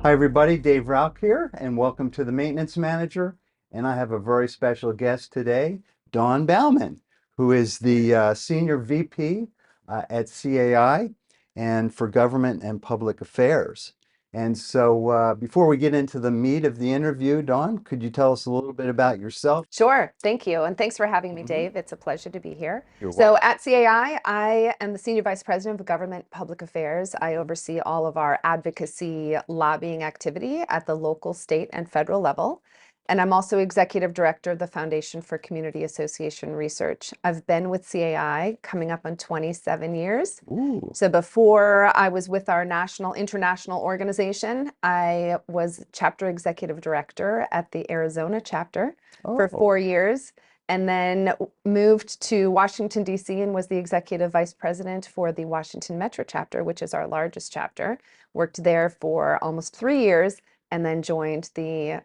Hi, everybody. Dave Rauch here, and welcome to the Maintenance Manager. And I have a very special guest today, Dawn Bauman, who is the Senior VP at CAI and for Government and Public Affairs. And so before we get into the meat of the interview, Dawn, could you tell us a little bit about yourself? Sure. Thank you. And thanks for having me, Mhm. Dave. It's a pleasure to be here. You're welcome. So at CAI, I am the Senior Vice President of Government Public Affairs. I oversee all of our advocacy lobbying activity at the local, state, and federal level. And I'm also Executive Director of the Foundation for Community Association Research. I've been with CAI coming up on 27 years. Ooh. So before I was with our international organization, I was chapter executive director at the Arizona chapter for Oh, 4 years, and then moved to Washington, D.C., and was the executive vice president for the Washington Metro chapter, which is our largest chapter. Worked there for almost 3 years, and then joined the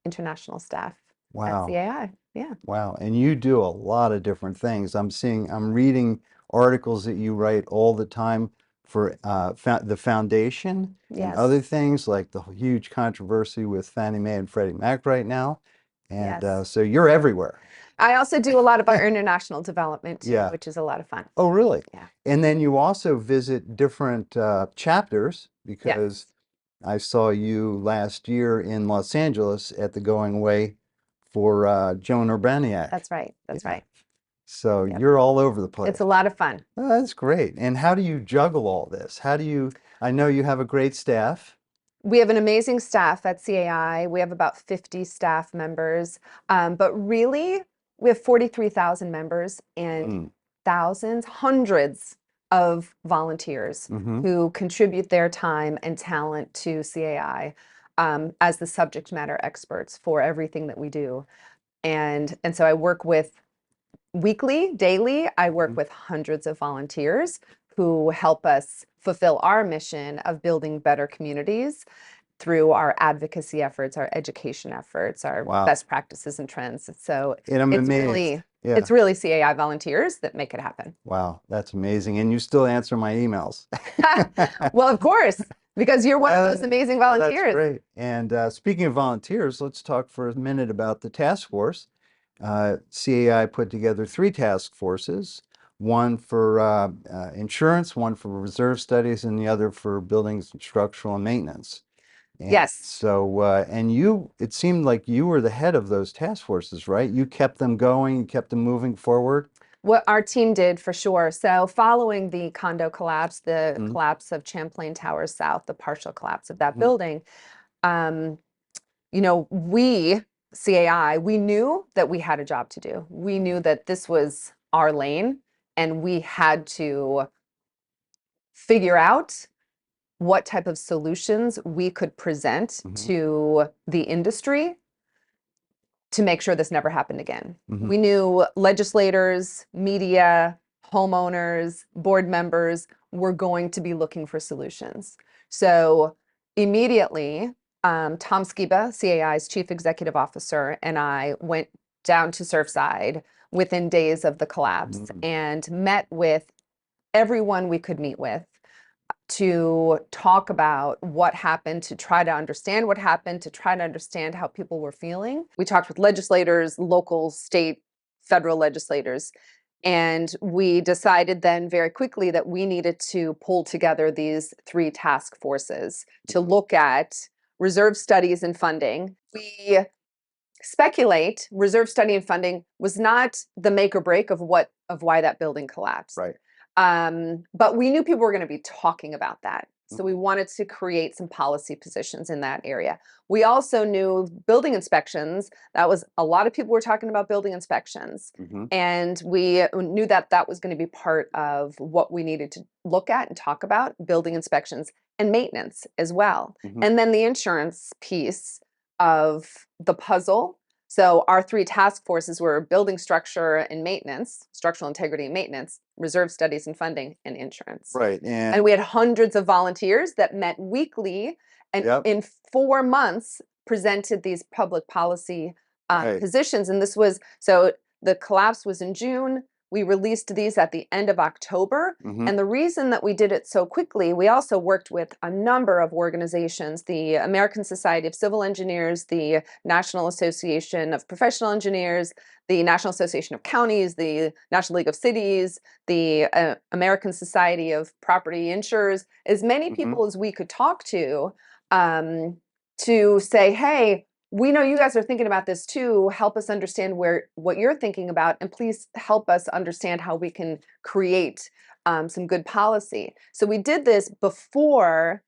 international staff at wow. CAI. Yeah. Wow. And you do a lot of different things. I'm reading articles that you write all the time for the foundation and Yes. other things like the huge controversy with Fannie Mae and Freddie Mac right now. And Yes. so you're everywhere. I also do a lot of our international development too, Yeah. which is a lot of fun. Oh, really? Yeah. And then you also visit different chapters because Yes. I saw you last year in Los Angeles at the Going Away for Joan Urbaniak. That's right. That's Yeah. right. So Yep. you're all over the It's place. a lot of fun. Oh, that's great. And how do you juggle all this? I know you have a great staff. We have an amazing staff at CAI. We have about 50 staff members, but really, we have 43,000 members and Mm. thousands, hundreds of volunteers Hmm. who contribute their time and talent to CAI as the subject matter experts for everything that we do. And so I work with weekly, daily, I work with hundreds of volunteers who help us fulfill our mission of building better communities through our advocacy efforts, our education efforts, our Wow. best practices and trends. So And I'm it's amazed. really Yeah. it's really CAI volunteers that make it happen. Wow. That's amazing. And you still answer my emails. Well, of course, because you're one of Uh, those amazing that's volunteers. great. And speaking of volunteers, let's talk for a minute about the task force. CAI put together three task forces, one for insurance, one for reserve studies, and the other for buildings, structural, and maintenance. And Yes. so, it seemed like you were the head of those task forces, right? You kept them going, you kept them moving forward. What our team did for sure. So following the condo collapse, the Mhm. collapse of Champlain Towers South, the partial collapse of that Mhm. building, um, we, CAI, we knew that we had a job to do. We knew that this was our lane and we had to figure out what type of solutions we could present Mhm. to the industry to make sure this never happened again. Mhm. We knew legislators, media, homeowners, board members were going to be looking for solutions. So immediately, Tom Skiba, CAI's chief executive officer, and I went down to Surfside within days of the collapse Mhm. and met with everyone we could meet with to talk about what happened, to try to understand what happened, to try to understand how people were feeling. We talked with legislators, local, state, federal legislators, and we decided then very quickly that we needed to pull together these three task forces to look at reserve studies and funding. We speculate reserve study and funding was not the make or break of why that building collapsed. Right. But we knew people were going to be talking about that. So we Mhm. wanted to create some policy positions in that area. We also knew building inspections, that was a lot of people were talking about building inspections. Mhm. And we knew that that was going to be part of what we needed to look at and talk about, building inspections and maintenance as well. Mhm. And then the insurance piece of the puzzle. So our three task forces were building structure and maintenance, structural integrity and maintenance, reserve studies and funding, and insurance. Right. And And we had hundreds of volunteers that met weekly and yep. in 4 months presented these public policy Right. positions. And this was, so the collapse was in June. We released these at the end of October. Mhm. And the reason that we did it so quickly, we also worked with a number of organizations, the American Society of Civil Engineers, the National Association of Professional Engineers, the National Association of Counties, the National League of Cities, the American Society of Property Insurers, as many Mhm. people as we could talk to say, hey, we know you guys are thinking about this too. Help us understand what you're thinking about, and please help us understand how we can create some good policy. So we did this before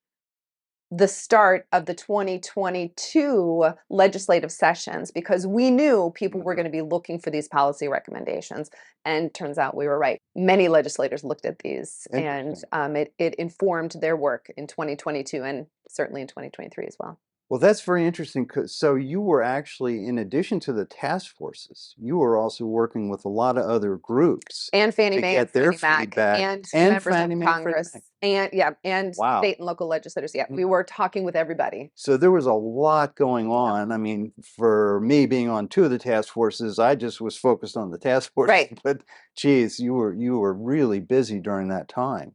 the start of the 2022 legislative sessions because we knew people were Mhm. going to be looking for these policy recommendations, and turns out we were right. Many legislators looked at these, and Interesting. it informed their work in 2022 and certainly in 2023 as well. Well, that's very interesting. So you were actually, in addition to the task forces, you were also working with a lot of other groups And Fannie to Mae and get their Freddie Mac feedback, and and members of Fannie Mae, Freddie Congress Mac. and yeah, and Wow. state and local legislators. Yeah, Mhm. we were talking with everybody. So there was a lot going Yeah. on. I mean, for me being on two of the task forces, I just was focused on the task forces. Right. But geez, you were really busy during that time.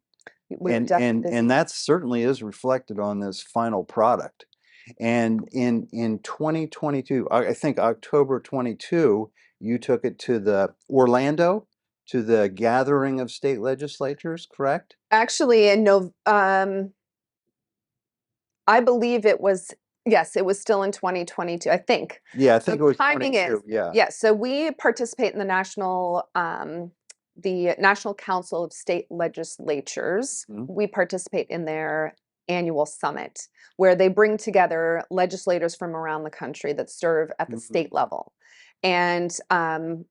We were definitely busy. And that certainly is reflected on this final product. And in 2022, I think October 22, you took it to the Orlando, to the gathering of state legislatures, correct? Actually, I believe it was, yes, it was still in 2022, I think. Yeah, I So think it was timing is, 22. Yeah. yes, so we participate in the National Council of State Legislatures. Mhm. We participate in their annual summit where they bring together legislators from around the country that serve at the Mhm. state level. And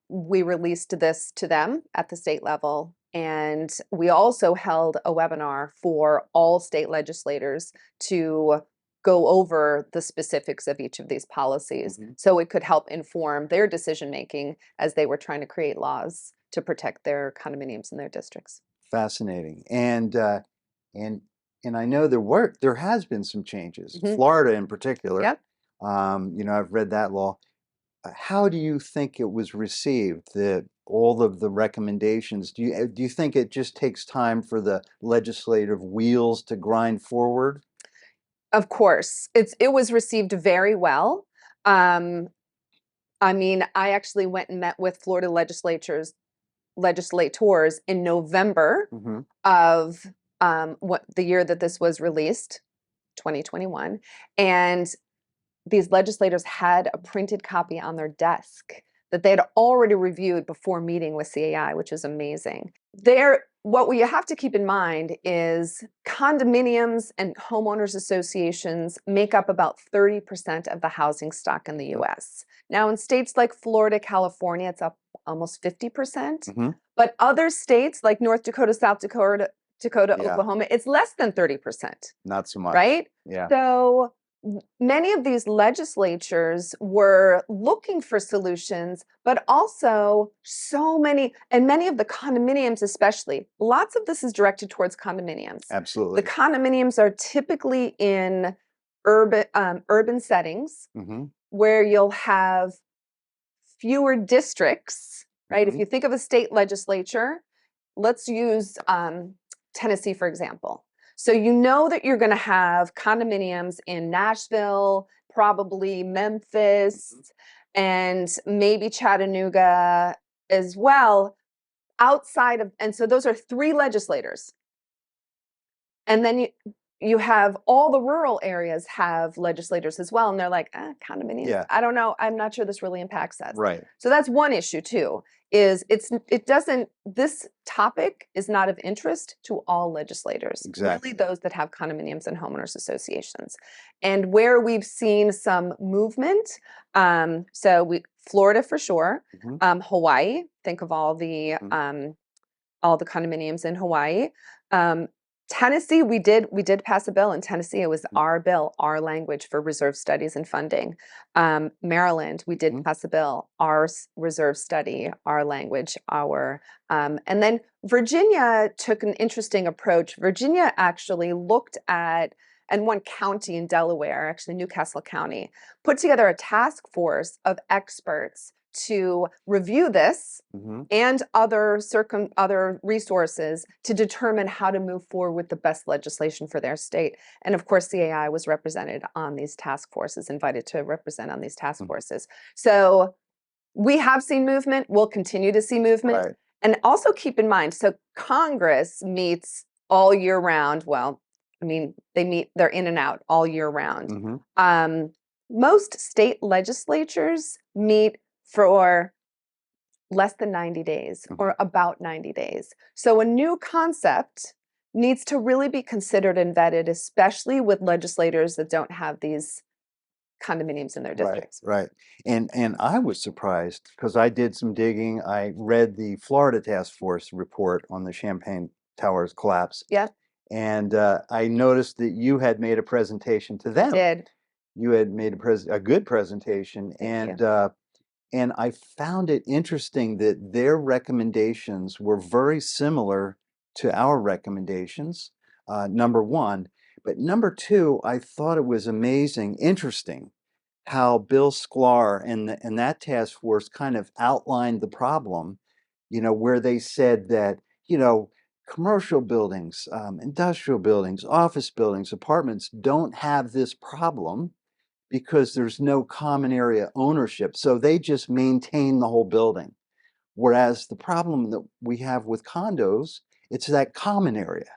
we released this to them at the state level. And we also held a webinar for all state legislators to go over the specifics of each of these policies Mhm. so it could help inform their decision making as they were trying to create laws to protect their condominiums in their districts. Fascinating. And and I know there has been some changes, Hmm. Florida in particular. Yep. I've read that law. How do you think it was received, all of the recommendations? Do you think it just takes time for the legislative wheels to grind forward? Of course, it was received very well. Um, I mean, I actually went and met with Florida legislators in November Hmm. of what the year that this was released, 2021, and these legislators had a printed copy on their desk that they had already reviewed before meeting with CAI, which is amazing. What we have to keep in mind is condominiums and homeowners associations make up about 30% of the housing stock in the US. Now, in states like Florida, California, it's up almost 50%. Hmm. But other states like North Dakota, South Dakota, Yeah, Oklahoma, it's less than 30%, not so much. right? Yeah. So many of these legislatures were looking for solutions, but also and many of the condominiums, especially, lots of this is directed towards condominiums. The Absolutely. condominiums are typically in urban settings Hmm. where you'll have fewer districts, right? If Hmm. you think of a state legislature, let's use Tennessee, for example. So you know that you're going to have condominiums in Nashville, probably Memphis, Hmm. and maybe Chattanooga as well, outside of, and so those are three legislators. And then you have all the rural areas have legislators as well, and they're like, condominiums. Yeah, I don't know. I'm not sure this really impacts us. right. So that's one issue too. It doesn't, this topic is not of interest to all legislators, really Exactly. those that have condominiums and homeowners associations. And where we've seen some movement, Florida for sure, Hmm. Hawaii. Think of Hmm. all the condominiums in Hawaii. Um, Tennessee, we did pass a bill in Tennessee. It was our bill, our language for reserve studies and funding. Maryland, we did Hmm. pass a bill, our reserve study, our language, and then Virginia took an interesting approach. Virginia actually looked at, and one county in Delaware, actually Newcastle County, put together a task force of experts to review this Mhm. and other resources to determine how to move forward with the best legislation for their state. And of course, CAI was represented on these task forces, invited to represent on these task Mhm. forces. So we have seen movement, we'll continue to see movement. Right. And also keep in mind, so Congress meets all year round. Well, I mean, they're in and out all year round. Mhm. Most state legislatures meet for less than 90 days or about 90 days. So a new concept needs to really be considered and vetted, especially with legislators that don't have these condominiums in their Right, districts. right. And I was surprised because I did some digging. I read the Florida Task Force report on the Champlain Towers collapse, Yeah, and I noticed that you had made a presentation to I them. did. You had made a good presentation, Thank you. and I found it interesting that their recommendations were very similar to our recommendations, number one. But number two, I thought it was amazing, interesting how Bill Sklar and that task force kind of outlined the problem, where they said that, commercial buildings, industrial buildings, office buildings, apartments don't have this problem because there's no common area ownership. So they just maintain the whole building. Whereas the problem that we have with condos, it's that common area.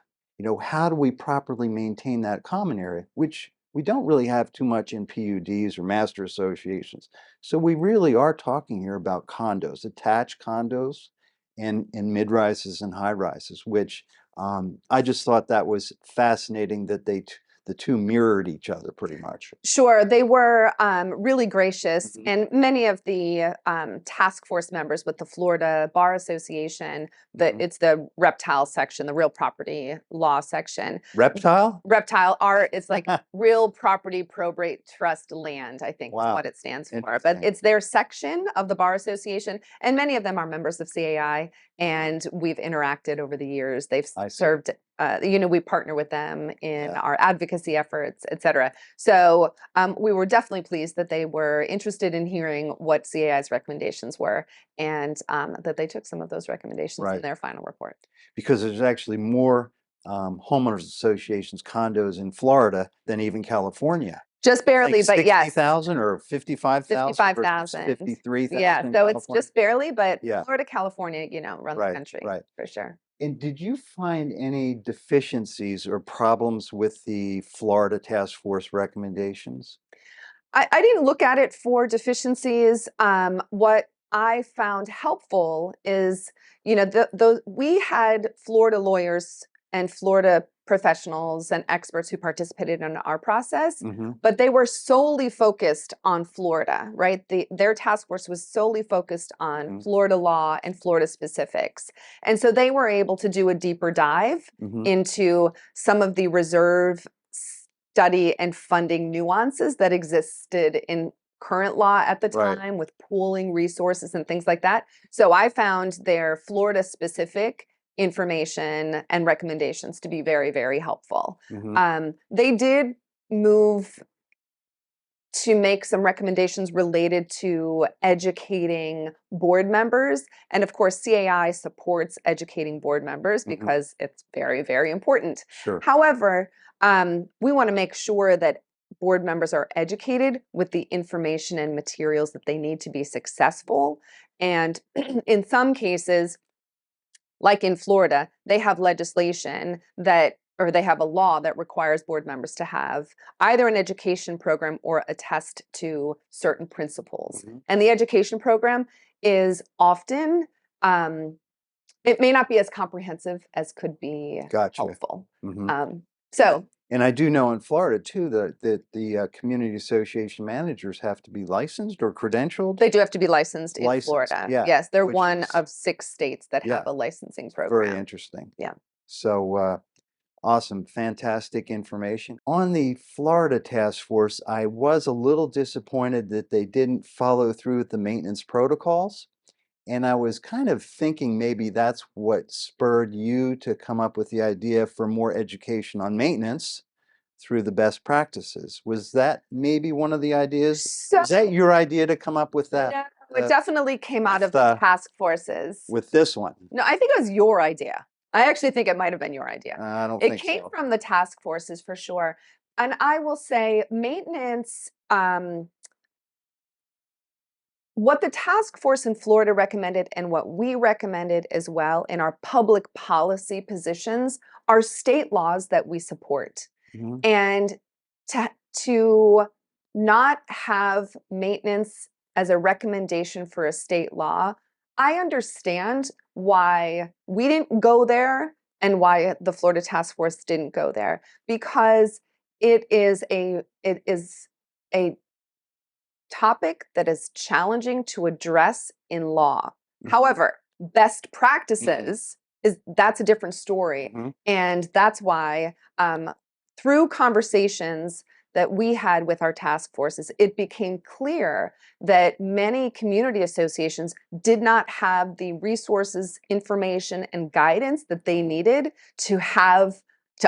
How do we properly maintain that common area, which we don't really have too much in PUDs or master associations. So we really are talking here about condos, attached condos and mid-rises and high-rises, which I just thought that was fascinating that the two mirrored each other pretty much. Sure, they were really gracious, Mhm. and many of the task force members with the Florida Bar Association, Mhm. it's the reptile section, the real property law section. Reptile? Reptile art is like real property probate trust land, I think is what Wow, it stands for. But interesting. it's their section of the Bar Association, and many of them are members of CAI, and we've interacted over the years. They've I see. served, we partner with them in Yeah. our advocacy efforts, et cetera. So we were definitely pleased that they were interested in hearing what CAI's recommendations were, and that they took some of those recommendations in Right. their final report. Because there's actually more homeowners associations, condos in Florida than even California. Just It's like barely, but yes, 60,000 or 55,000 versus 55,000. Yeah, 53,000 in so it's California. just barely, but Yeah, Florida, California, run the right, country right. for sure. And did you find any deficiencies or problems with the Florida Task Force recommendations? I didn't look at it for deficiencies. What I found helpful is, we had Florida lawyers and Florida professionals and experts who participated in our process, Mm-hmm. but they were solely focused on Florida, right? Their task force was solely focused on Mm-hmm. Florida law and Florida specifics. And so they were able to do a deeper dive Mm-hmm. into some of the reserve study and funding nuances that existed in current law at the Right. time with pooling resources and things like that. So I found their Florida specific information and recommendations to be very, very helpful. Mm-hmm. They did move to make some recommendations related to educating board members. And of course, CAI supports educating board members Mm-hmm. because it's very, very important. Sure. However, we want to make sure that board members are educated with the information and materials that they need to be successful. And in some cases, like in Florida, they have legislation or they have a law that requires board members to have either an education program or attest to certain principles. Mm-hmm. And the education program is often, it may not be as comprehensive as could be Gotcha. helpful. Mm-hmm. So And I do know in Florida too that the community association managers have to be licensed or credentialed. they do have to be licensed in Licensed, Florida. yeah, Yes, they're which one is, of 6 states that have yeah, a licensing very program. interesting. Yeah. So awesome, fantastic information. On the Florida task force, I was a little disappointed that they didn't follow through with the maintenance protocols. And I was kind of thinking maybe that's what spurred you to come up with the idea for more education on maintenance through the best practices. Was that maybe one of the ideas? So Was that your idea to come up with that? no, It definitely came out of the- the task forces. with this one. No, I think it was your idea. I actually think it might have been your idea. I don't It think came so. from the task forces for sure. And I will say maintenance, what the task force in Florida recommended and what we recommended as well in our public policy positions are state laws that we support. Mhm. And to not have maintenance as a recommendation for a state law, I understand why we didn't go there and why the Florida task force didn't go there, because it is a topic that is challenging to address in law. Mhm. However, best practices is that's a different story. Mhm. And that's why through conversations that we had with our task forces, it became clear that many community associations did not have the resources, information, and guidance that they needed to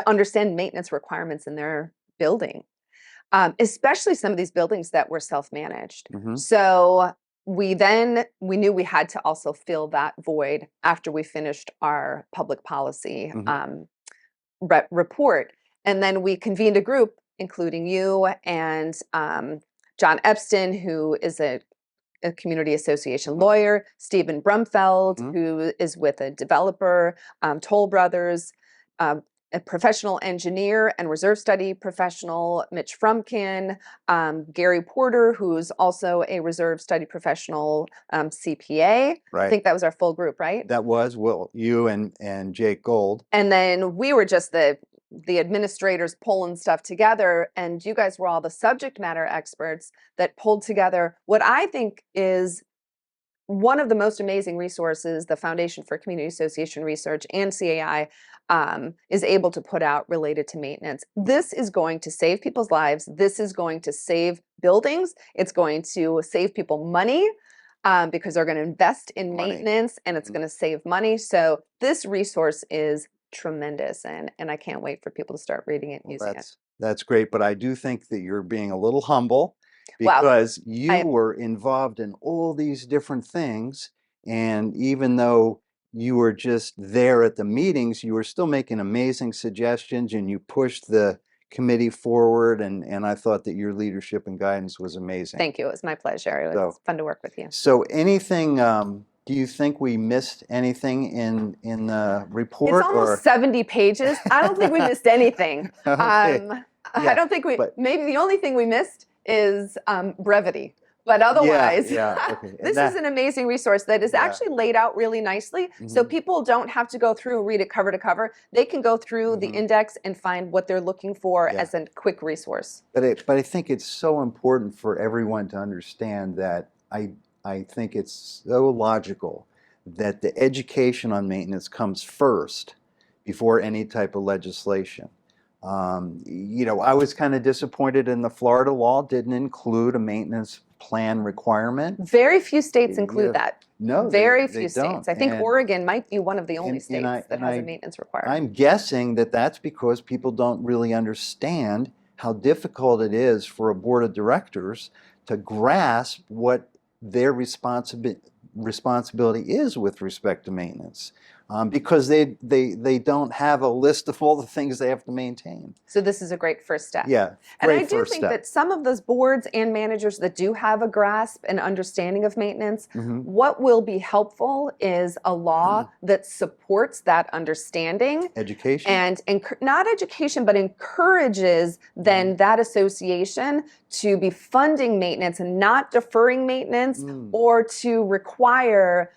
understand maintenance requirements in their building. Especially some of these buildings that were self-managed. Mhm. So we knew we had to also fill that void after we finished our public policy Mhm. report. And then we convened a group, including you and John Epstein, who is a community association lawyer, Stephen Brumfeld, Mhm. who is with a developer, Toll Brothers, a professional engineer and reserve study professional, Mitch Frumkin, Gary Porter, who's also a reserve study professional, CPA. I Right. think that was our full group, right? That was Will, you and Jake Gold. And then we were just the administrators pulling stuff together, and you guys were all the subject matter experts that pulled together what I think is one of the most amazing resources the Foundation for Community Association Research and CAI is able to put out related to maintenance. This is going to save people's lives. This is going to save buildings. It's going to save people money because they're going to invest in Money. maintenance, and it's Mhm. going to save money. So this resource is tremendous, and I can't wait for people to start reading it and Well, using it. that's great, but I do think that you're being a little humble Well, because you I were involved in all these different things, and even though you were just there at the meetings, you were still making amazing suggestions, and you pushed the committee forward, and I thought that your leadership and guidance was amazing. thank you. It was my pleasure. It was So, fun to work with you. so anything, do you think we missed anything in the It's report, almost or? 70 pages. I don't think we missed anything. Okay. I Yeah, don't think but maybe the only thing we missed is brevity. But yeah, otherwise, yeah, okay. And this is an amazing resource that is Yeah. actually laid out really nicely. So Mhm. people don't have to go through and read it cover to cover. They can go through the Mhm. index and find what they're looking for Yeah. as a quick resource. But I think it's so important for everyone to understand that I think it's so logical that the education on maintenance comes first before any type of legislation. I was kind of disappointed in the Florida law didn't include a maintenance plan requirement. Very few states You include know, that. no, Very they few states. don't. I think Oregon might be one of the only And states that has a maintenance requirement. I'm guessing that that's because people don't really understand how difficult it is for a board of directors to grasp what their responsibility is with respect to maintenance, because they don't have a list of all the things they have to maintain. So this is a great first step. Yeah, And I great do first think step. that some of those boards and managers that do have a grasp and understanding of maintenance, Mhm. what will be helpful is a law that supports that understanding Education. and not education, but encourages then that association to be funding maintenance and not deferring maintenance or to require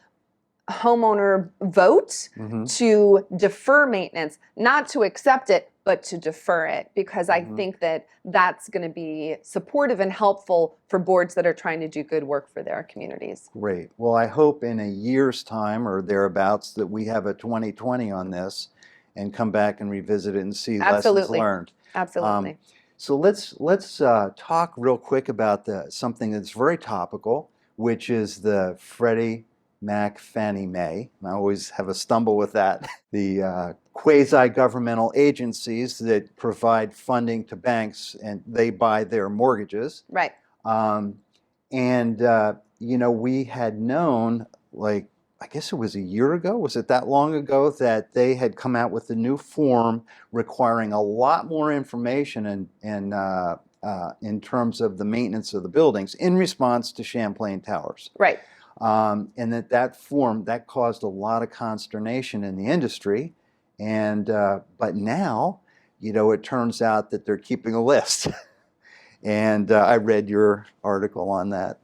homeowner vote Mhm. to defer maintenance, not to accept it, but to defer it, because I Mhm. think that that's going to be supportive and helpful for boards that are trying to do good work for their communities. Great. Well, I hope in a year's time or thereabouts that we have a 2020 on this and come back and revisit it and see lessons Absolutely. learned. Absolutely. So let's talk real quick about something that's very topical, which is the Freddie Mac Fannie Mae. And I always have a stumble with that. The quasi-governmental agencies that provide funding to banks and they buy their mortgages. Right. Um, and we had known, like, I guess it was a year ago, was it that long ago, that they had come out with a new form requiring a lot more information in terms of the maintenance of the buildings in response to Champlain Towers. Right. And that form, that caused a lot of consternation in the industry. And but now, it turns out that they're keeping a list. And I read your article on that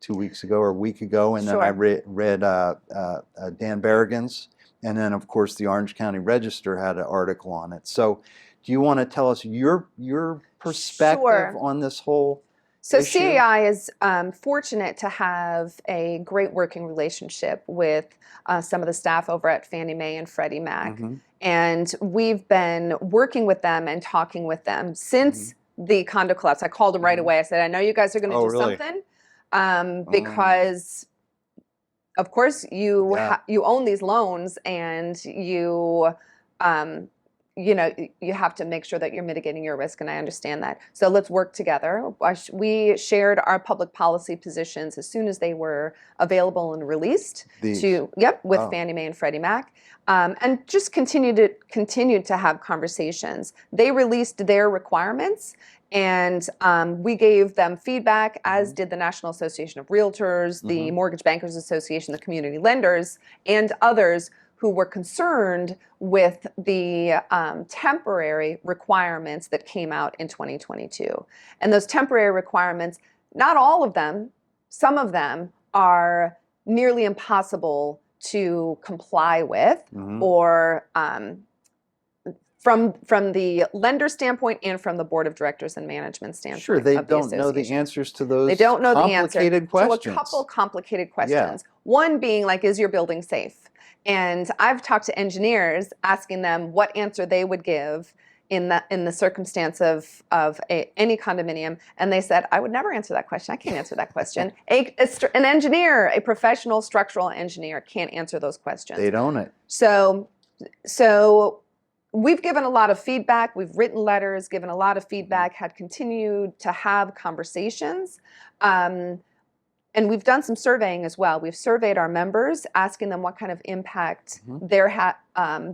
2 weeks ago or a week ago, and then I Sure. read Dan Berrigan's, and then of course the Orange County Register had an article on it. So, do you want to tell us your perspective Sure. on this whole So issue? CAI is fortunate to have a great working relationship with some of the staff over at Fannie Mae and Freddie Mac. Mm-hmm. And we've been working with them and talking with them since the condo collapse. I called them right away. I said, I know you guys are going to Oh, do really? something because, of course, you own these loans, and you have to make sure that you're mitigating your risk, and I understand that. So let's work together. We shared our public policy positions as soon as they were available and released with Fannie Mae and Freddie Mac, and just continued to have conversations. They released their requirements, and we gave them feedback, as did the National Association of Realtors, the Mortgage Bankers Association, the community lenders, and others who were concerned with the temporary requirements that came out in 2022. And those temporary requirements, not all of them, some of them are nearly impossible to comply with, or from the lender standpoint and from the board of directors and management standpoint. Sure, they don't know the answers to those They don't know the answer complicated questions. to a couple complicated questions. Yeah. One being, like, is your building safe? And I've talked to engineers asking them what answer they would give in the circumstance of any condominium, and they said, I would never answer that question. I can't answer that question. An engineer, a professional structural engineer, can't answer those questions. They don't it. So we've given a lot of feedback. We've written letters, given a lot of feedback, had continued to have conversations. And we've done some surveying as well. We've surveyed our members, asking them what kind of impact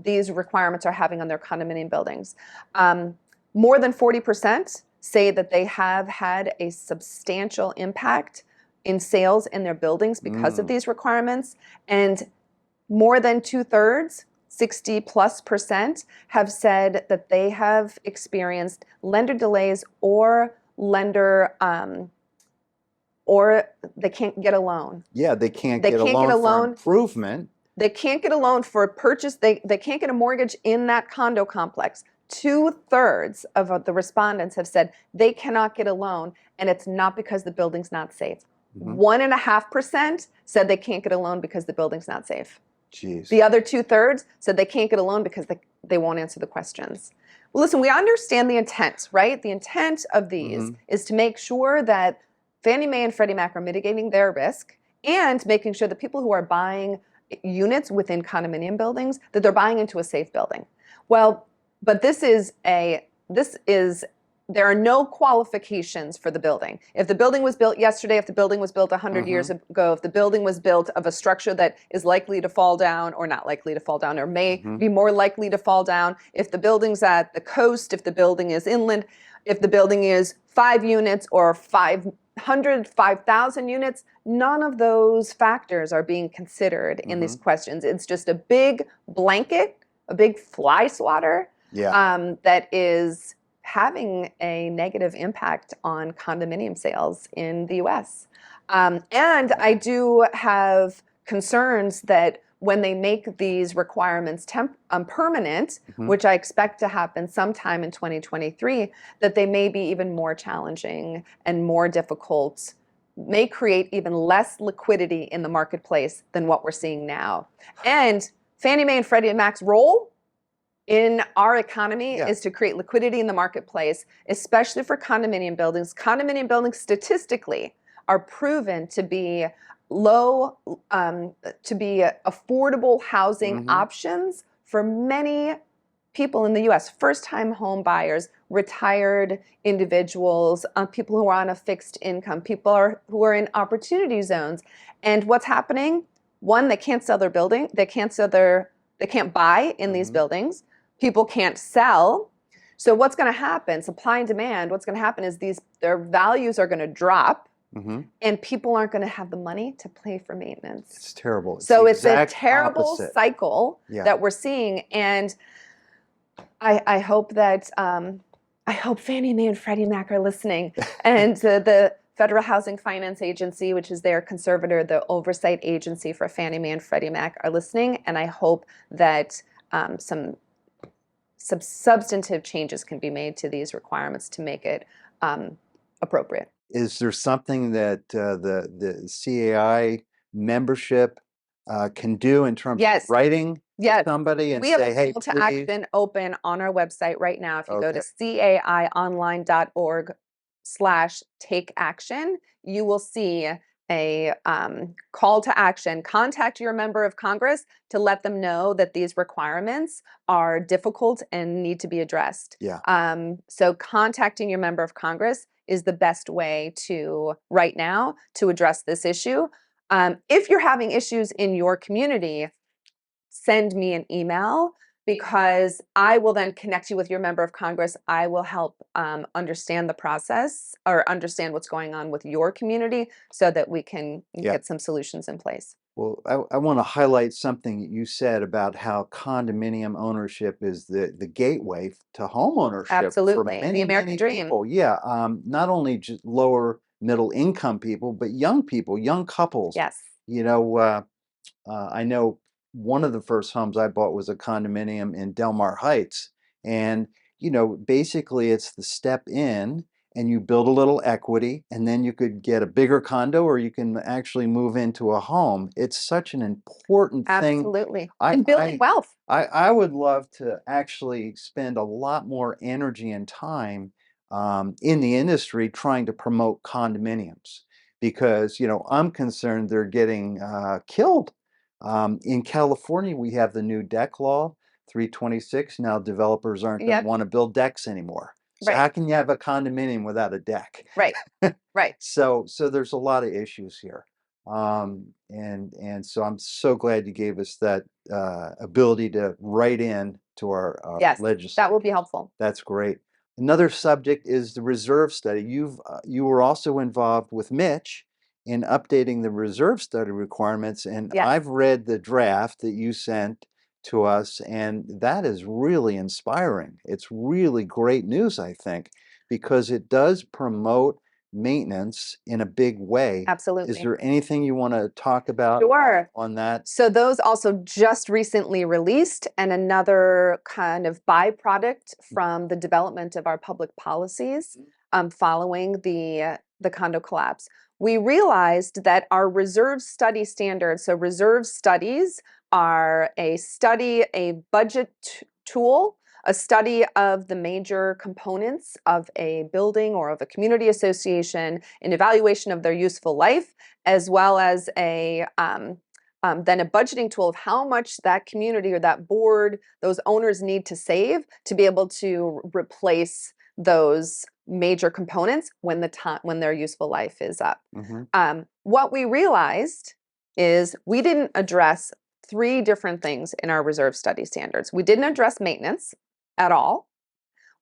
these requirements are having on their condominium buildings. More than 40% say that they have had a substantial impact in sales in their buildings because of these requirements. And more than 2/3, 60+%, have said that they have experienced lender delays or or they can't get a loan. Yeah, they can't get a loan for improvement. They can't get a loan for a purchase. They can't get a mortgage in that condo complex. 2/3 of the respondents have said they cannot get a loan, and it's not because the building's not safe. 1.5% said they can't get a loan because the building's not safe. Jeez. The other 2/3 said they can't get a loan because they won't answer the questions. Well, listen, we understand the intent, right? The intent of these is to make sure that Fannie Mae and Freddie Mac are mitigating their risk and making sure that people who are buying units within condominium buildings, that they're buying into a safe building. Well, but there are no qualifications for the building. If the building was built yesterday, if the building was built 100 years ago, if the building was built of a structure that is likely to fall down or not likely to fall down, or may be more likely to fall down, if the building's at the coast, if the building is inland, if the building is 5 units or 5,000 units, none of those factors are being considered in these questions. It's just a big blanket, a big fly swatter that is having a negative impact on condominium sales in the US. And I do have concerns that when they make these requirements permanent, which I expect to happen sometime in 2023, that they may be even more challenging and more difficult, may create even less liquidity in the marketplace than what we're seeing now. And Fannie Mae and Freddie Mac's role in our economy is to create liquidity in the marketplace, especially for condominium buildings. Condominium buildings statistically are proven to be affordable housing options for many people in the US. First-time home buyers retired individuals, people who are on a fixed income, who are in opportunity zones. And what's happening? One, they can't sell their building. They can't buy in these buildings. People can't sell. So what's going to happen? Supply and demand. What's going to happen is their values are going to drop, and people aren't going to have the money to pay for maintenance. It's terrible. So the it's a exact terrible opposite. cycle that we're seeing, and I hope that I hope Fannie Mae and Freddie Mac are listening, and the Federal Housing Finance Agency, which is their conservator, the oversight agency for Fannie Mae and Freddie Mac, are listening, and I hope that some substantive changes can be made to these requirements to make it appropriate. Is there something that the CAI membership can do in terms of writing to somebody and we have say, a hey, call to please? action open on our website right now. If you go to caionline.org/take action, you will see a call to action. Contact your member of Congress to let them know that these requirements are difficult and need to be addressed. So contacting your member of Congress is the best way right now to address this issue. If you're having issues in your community, send me an email, because I will then connect you with your member of Congress. I will help understand the process or understand what's going on with your community so that we can get some solutions in place. Well, I want to highlight something that you said about how condominium ownership is the gateway to home ownership Absolutely. for The American many dream. people. Yeah, not only just lower middle income people, but young people, young couples. Yes. You know, I know one of the first homes I bought was a condominium in Del Mar Heights. And, you know, basically it's the step in and you build a little equity, and then you could get a bigger condo or you can actually move into a home. It's such an important thing. Absolutely. And building wealth. I would love to actually spend a lot more energy and time in the industry trying to promote condominiums, because, you know, I'm concerned they're getting killed. In California, we have the new deck law, 326. Now developers aren't going to want to build decks anymore. So how can you have a condominium without a deck? Right. So there's a lot of issues here. And so I'm so glad you gave us that ability to write in to our legislators. That will be helpful. That's great. Another subject is the reserve study. You were also involved with Mitch in updating the reserve study requirements, and I've read the draft that you sent to us, and that is really inspiring. It's really great news, I think, because it does promote maintenance in a big way. Absolutely. Is there anything you want to talk about on that? So those also just recently released, and another kind of byproduct from the development of our public policies following the condo collapse. We realized that our reserve study standards, so reserve studies are a budget tool, a study of the major components of a building or of a community association, an evaluation of their useful life, as well as then a budgeting tool of how much that community or that board, those owners need to save to be able to replace those major components when their useful life is up. What we realized is we didn't address three different things in our reserve study standards. We didn't address maintenance at all.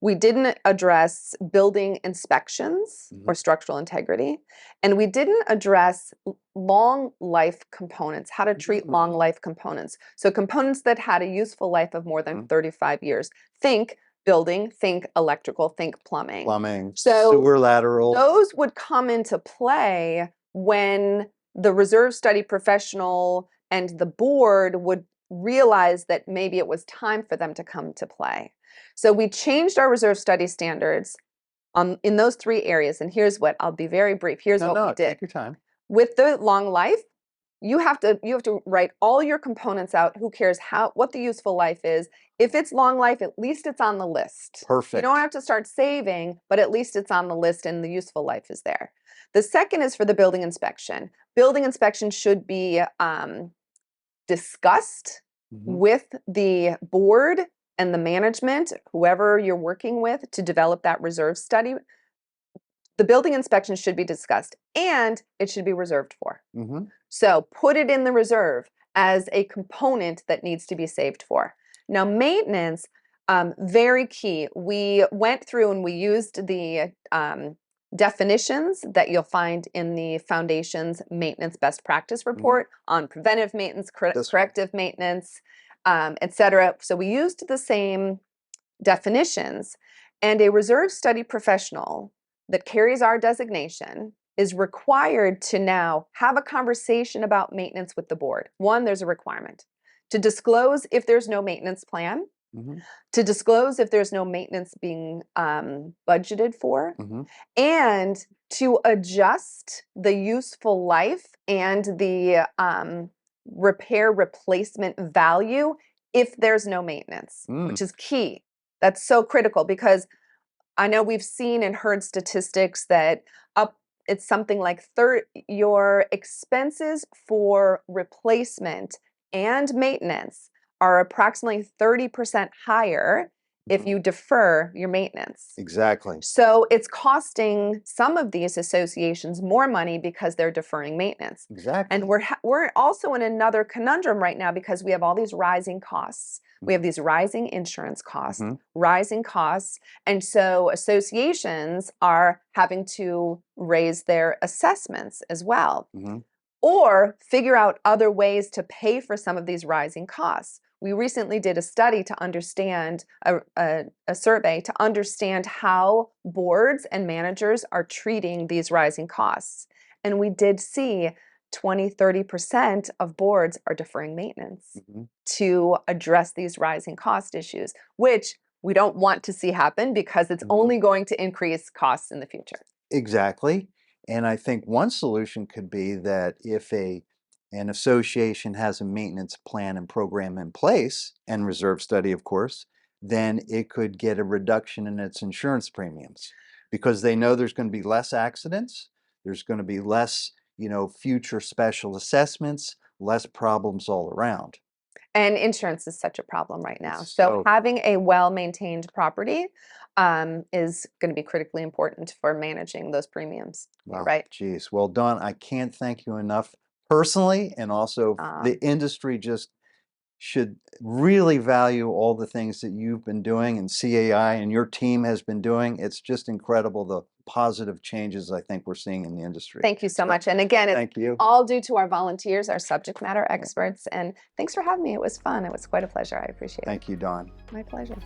We didn't address building inspections or structural integrity. And we didn't address long life components, how to treat long life components. So components that had a useful life of more than 35 years. Think building, think electrical, think plumbing. So sewer laterals. Those would come into play when the reserve study professional and the board would realize that maybe it was time for them to come to play. So we changed our reserve study standards in those three areas. And here's what, I'll be very brief. Here's what we did. Take your time. With the long life, you have to write all your components out. Who cares what the useful life is? If it's long life, at least it's on the list. Perfect. You don't have to start saving, but at least it's on the list and the useful life is there. The second is for the building inspection. Building inspection should be discussed with the board and the management, whoever you're working with to develop that reserve study, the building inspection should be discussed and it should be reserved for. Mm-hmm. So put it in the reserve as a component that needs to be saved for. Now, maintenance, very key. We went through and we used the definitions that you'll find in the Foundation's Maintenance Best Practice Report on preventive maintenance, corrective maintenance, etc. So we used the same definitions, and a reserve study professional that carries our designation is required to now have a conversation about maintenance with the board. One, there's a requirement to disclose if there's no maintenance plan, to disclose if there's no maintenance being budgeted for, and to adjust the useful life and the repair replacement value if there's no maintenance, which is key. That's so critical because I know we've seen and heard statistics that it's something like your expenses for replacement and maintenance are approximately 30% higher if you defer your maintenance. Exactly. So it's costing some of these associations more money because they're deferring maintenance. Exactly. And we're also in another conundrum right now because we have all these rising costs. We have these rising insurance costs, rising costs. And so associations are having to raise their assessments as well, or figure out other ways to pay for some of these rising costs. We recently did a study to understand, a survey to understand how boards and managers are treating these rising costs. And we did see 20–30% of boards are deferring maintenance to address these rising cost issues, which we don't want to see happen because it's only going to increase costs in the future. Exactly. And I think one solution could be that if an association has a maintenance plan and program in place, and reserve study, of course, then it could get a reduction in its insurance premiums because they know there's going to be less accidents, there's going to be less, future special assessments, less problems all around. And insurance is such a problem right now. So having a well-maintained property is going to be critically important for managing those premiums. Wow, right? Geez. Well, Dawn, I can't thank you enough personally, and also the industry just should really value all the things that you've been doing and CAI and your team has been doing. It's just incredible the positive changes I think we're seeing in the industry. Thank you so much. And again, thank you. All due to our volunteers, our subject matter experts. And thanks for having me. It was fun. It was quite a pleasure. I appreciate it. Thank you, Dawn. My pleasure.